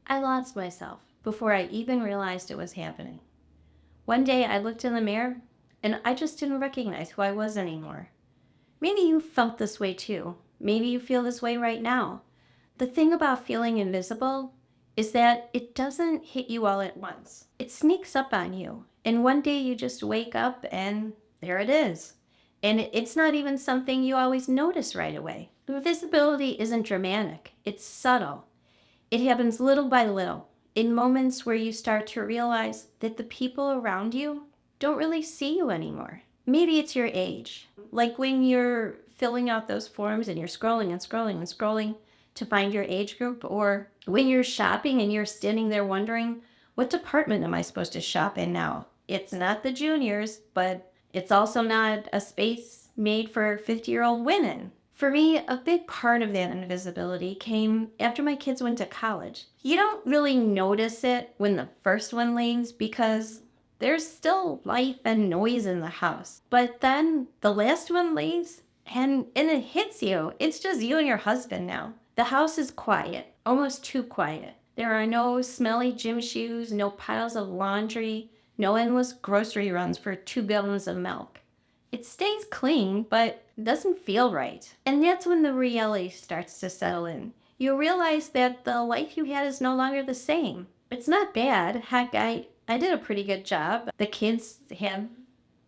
I lost myself before I even realized it was happening. One day I looked in the mirror and I just didn't recognize who I was anymore. Maybe you felt this way too. Maybe you feel this way right now. The thing about feeling invisible is that it doesn't hit you all at once. It sneaks up on you. And one day you just wake up and there it is. And it's not even something you always notice right away. Invisibility isn't dramatic, it's subtle. It happens little by little, in moments where you start to realize that the people around you don't really see you anymore. Maybe it's your age. Like when you're filling out those forms and you're scrolling and scrolling and scrolling to find your age group, or when you're shopping and you're standing there wondering, what department am I supposed to shop in now? It's not the juniors, but it's also not a space made for 50-year-old women. For me, a big part of that invisibility came after my kids went to college. You don't really notice it when the first one leaves because there's still life and noise in the house. But then the last one leaves and it hits you. It's just you and your husband now. The house is quiet, almost too quiet. There are no smelly gym shoes, no piles of laundry, no endless grocery runs for 2 gallons of milk. It stays clean, but doesn't feel right. And that's when the reality starts to settle in. You realize that the life you had is no longer the same. It's not bad. Heck, I did a pretty good job. The kids have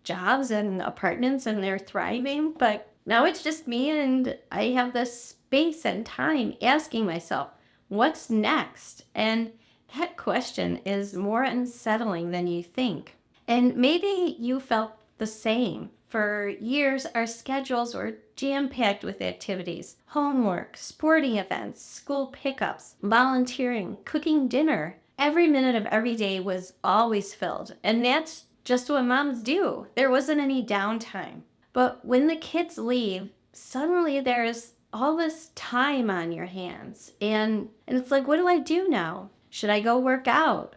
jobs and apartments and they're thriving, but now it's just me and I have this space and time asking myself, what's next? And that question is more unsettling than you think. And maybe you felt the same. For years, our schedules were jam packed with activities, homework, sporting events, school pickups, volunteering, cooking dinner. Every minute of every day was always filled, and that's just what moms do. There wasn't any downtime. But when the kids leave, suddenly there's all this time on your hands. And it's like, what do I do now? Should I go work out,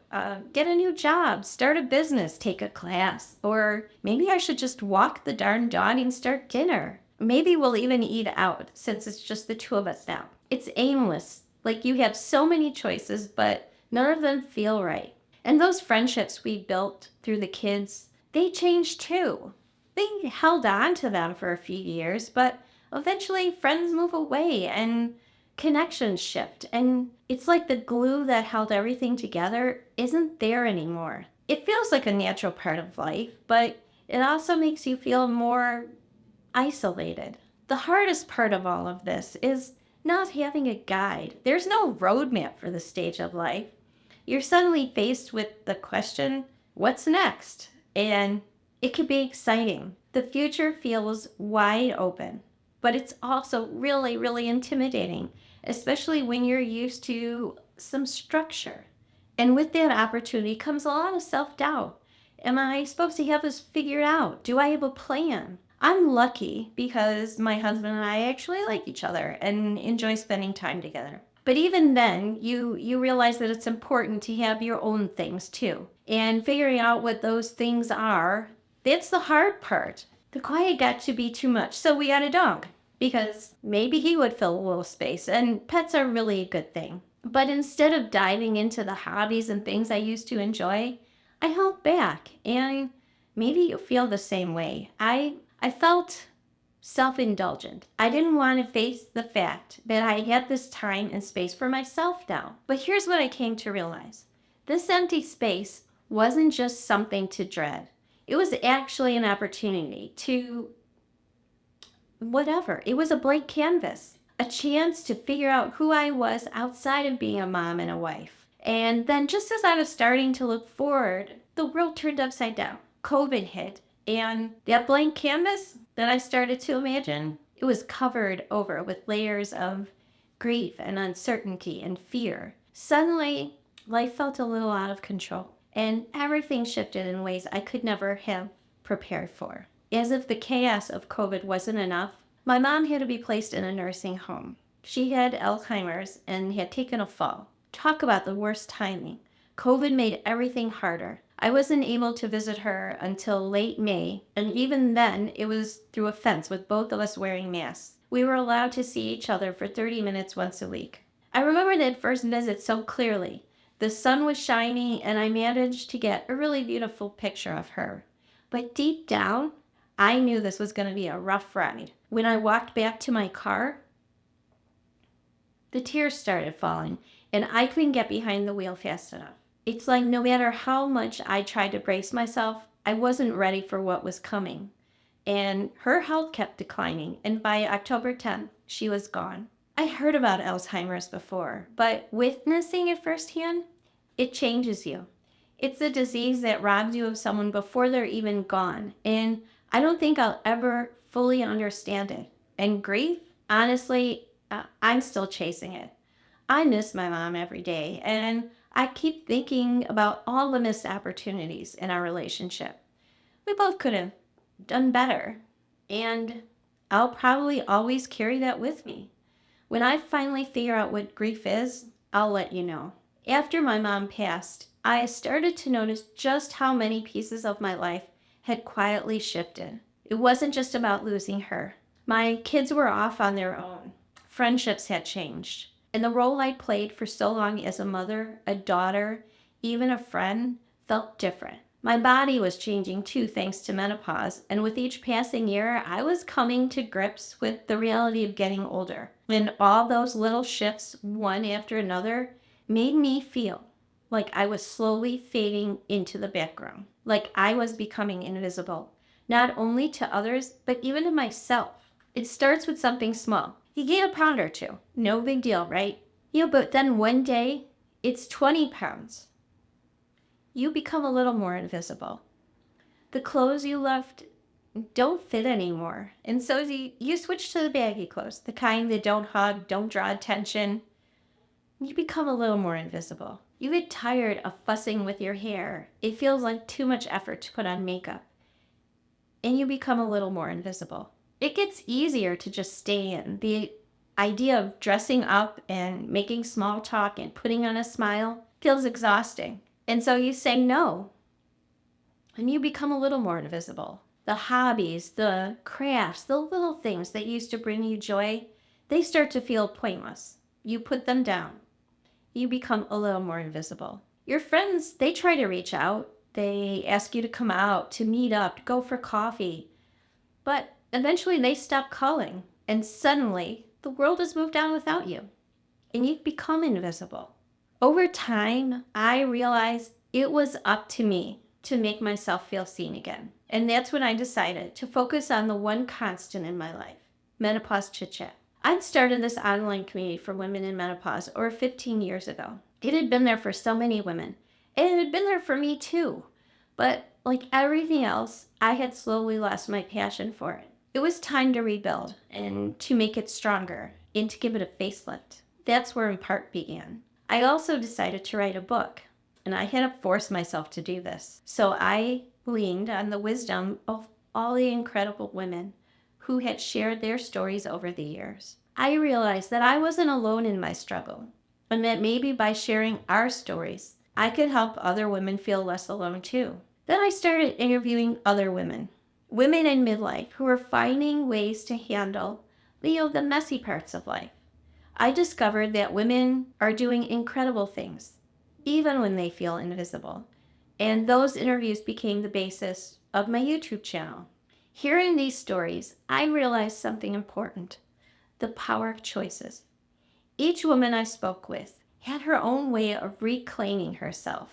get a new job, start a business, take a class? Or maybe I should just walk the darn dog and start dinner. Maybe we'll even eat out since it's just the two of us now. It's aimless. Like you have so many choices, but none of them feel right. And those friendships we built through the kids, they changed too. They held on to them for a few years, but eventually friends move away and connections shift. And it's like the glue that held everything together isn't there anymore. It feels like a natural part of life, but it also makes you feel more isolated. The hardest part of all of this is not having a guide. There's no roadmap for the stage of life. You're suddenly faced with the question, what's next? And it can be exciting. The future feels wide open, but it's also really, really intimidating, especially when you're used to some structure. And with that opportunity comes a lot of self doubt. Am I supposed to have this figured out? Do I have a plan? I'm lucky because my husband and I actually like each other and enjoy spending time together. But even then, you realize that it's important to have your own things too. And figuring out what those things are, that's the hard part. The quiet got to be too much, so we got a dog because maybe he would fill a little space, and pets are really a good thing. But instead of diving into the hobbies and things I used to enjoy, I held back, and maybe you feel the same way. I felt self-indulgent. I didn't want to face the fact that I had this time and space for myself now. But here's what I came to realize. This empty space wasn't just something to dread. It was actually an opportunity to whatever. It was a blank canvas, a chance to figure out who I was outside of being a mom and a wife. And then just as I was starting to look forward, the world turned upside down. COVID hit, and that blank canvas that I started to imagine, it was covered over with layers of grief and uncertainty and fear. Suddenly, life felt a little out of control, and everything shifted in ways I could never have prepared for. As if the chaos of COVID wasn't enough, my mom had to be placed in a nursing home. She had Alzheimer's and had taken a fall. Talk about the worst timing. COVID made everything harder. I wasn't able to visit her until late May, and even then, it was through a fence with both of us wearing masks. We were allowed to see each other for 30 minutes once a week. I remember that first visit so clearly. The sun was shining, and I managed to get a really beautiful picture of her. But deep down, I knew this was going to be a rough ride. When I walked back to my car, the tears started falling, and I couldn't get behind the wheel fast enough. It's like no matter how much I tried to brace myself, I wasn't ready for what was coming. And her health kept declining, and by October 10th, she was gone. I heard about Alzheimer's before, but witnessing it firsthand, it changes you. It's a disease that robs you of someone before they're even gone, and I don't think I'll ever fully understand it. And grief, honestly, I'm still chasing it. I miss my mom every day, and I keep thinking about all the missed opportunities in our relationship. We both could have done better, and I'll probably always carry that with me. When I finally figure out what grief is, I'll let you know. After my mom passed, I started to notice just how many pieces of my life had quietly shifted. It wasn't just about losing her. My kids were off on their own. Friendships had changed. And the role I played for so long as a mother, a daughter, even a friend felt different. My body was changing too, thanks to menopause, and with each passing year, I was coming to grips with the reality of getting older. And all those little shifts, one after another, made me feel like I was slowly fading into the background, like I was becoming invisible, not only to others, but even to myself. It starts with something small. You gain a pound or two. No big deal, right? But then one day, it's 20 pounds. You become a little more invisible. The clothes you left don't fit anymore. And so you switch to the baggy clothes, the kind that don't hug, don't draw attention. You become a little more invisible. You get tired of fussing with your hair. It feels like too much effort to put on makeup. And you become a little more invisible. It gets easier to just stay in. The idea of dressing up and making small talk and putting on a smile feels exhausting. And so you say no, and you become a little more invisible. The hobbies, the crafts, the little things that used to bring you joy, they start to feel pointless. You put them down. You become a little more invisible. Your friends, they try to reach out. They ask you to come out, to meet up, to go for coffee. But eventually they stop calling, and suddenly the world has moved on without you, and you've become invisible. Over time, I realized it was up to me to make myself feel seen again. And that's when I decided to focus on the one constant in my life, menopause chit chat. I'd started this online community for women in menopause over 15 years ago. It had been there for so many women, and it had been there for me too. But like everything else, I had slowly lost my passion for it. It was time to rebuild and to make it stronger and to give it a facelift. That's where empart began. I also decided to write a book, and I had to force myself to do this. So I leaned on the wisdom of all the incredible women who had shared their stories over the years. I realized that I wasn't alone in my struggle, and that maybe by sharing our stories, I could help other women feel less alone too. Then I started interviewing other women in midlife who were finding ways to handle the messy parts of life. I discovered that women are doing incredible things, even when they feel invisible. And those interviews became the basis of my YouTube channel. Hearing these stories, I realized something important: the power of choices. Each woman I spoke with had her own way of reclaiming herself,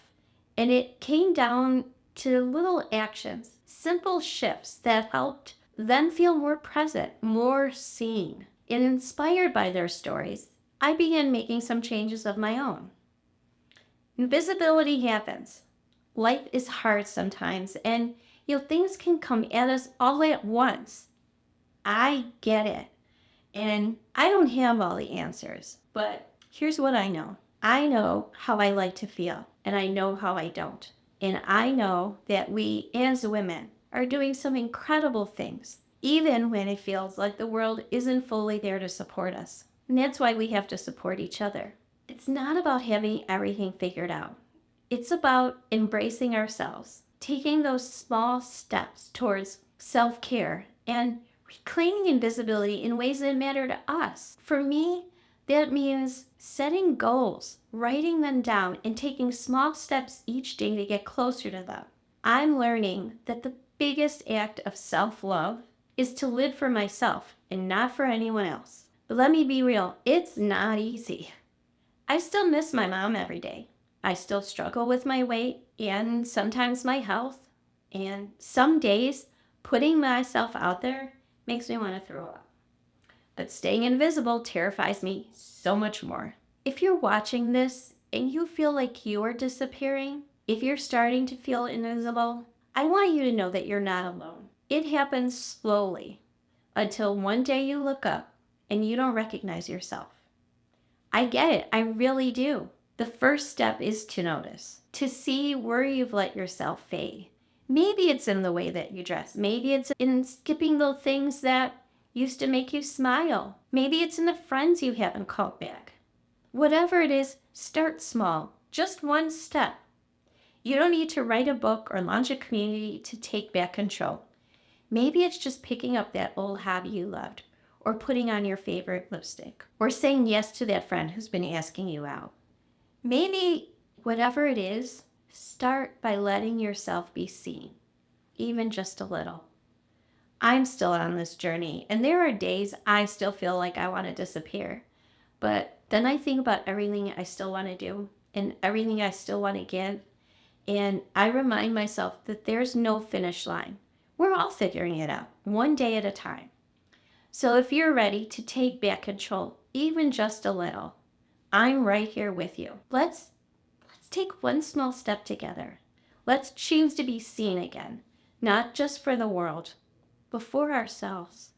and it came down to little actions, simple shifts that helped them feel more present, more seen. And inspired by their stories, I began making some changes of my own. Invisibility happens. Life is hard sometimes, and things can come at us all at once. I get it. And I don't have all the answers, but here's what I know. I know how I like to feel, and I know how I don't. And I know that we as women are doing some incredible things, even when it feels like the world isn't fully there to support us. And that's why we have to support each other. It's not about having everything figured out. It's about embracing ourselves, taking those small steps towards self-care and reclaiming invisibility in ways that matter to us. For me, That means setting goals, writing them down, and taking small steps each day to get closer to them. I'm learning that the biggest act of self love is to live for myself and not for anyone else. But let me be real, it's not easy. I still miss my mom every day. I still struggle with my weight and sometimes my health. And some days, putting myself out there makes me want to throw up. But staying invisible terrifies me so much more. If you're watching this and you feel like you're disappearing, if you're starting to feel invisible, I want you to know that you're not alone. It happens slowly until one day you look up and you don't recognize yourself. I get it. I really do. The first step is to notice, to see where you've let yourself fade. Maybe it's in the way that you dress. Maybe it's in skipping the things that used to make you smile. Maybe it's in the friends you haven't called back. Whatever it is, start small. Just one step. You don't need to write a book or launch a community to take back control. Maybe it's just picking up that old hobby you loved, or putting on your favorite lipstick, or saying yes to that friend who's been asking you out. Maybe whatever it is, start by letting yourself be seen, even just a little. I'm still on this journey, and there are days I still feel like I want to disappear. But then I think about everything I still want to do and everything I still want to give. And I remind myself that there's no finish line. We're all figuring it out, one day at a time. So if you're ready to take back control, even just a little, I'm right here with you. Let's take one small step together. Let's choose to be seen again, not just for the world, but for ourselves.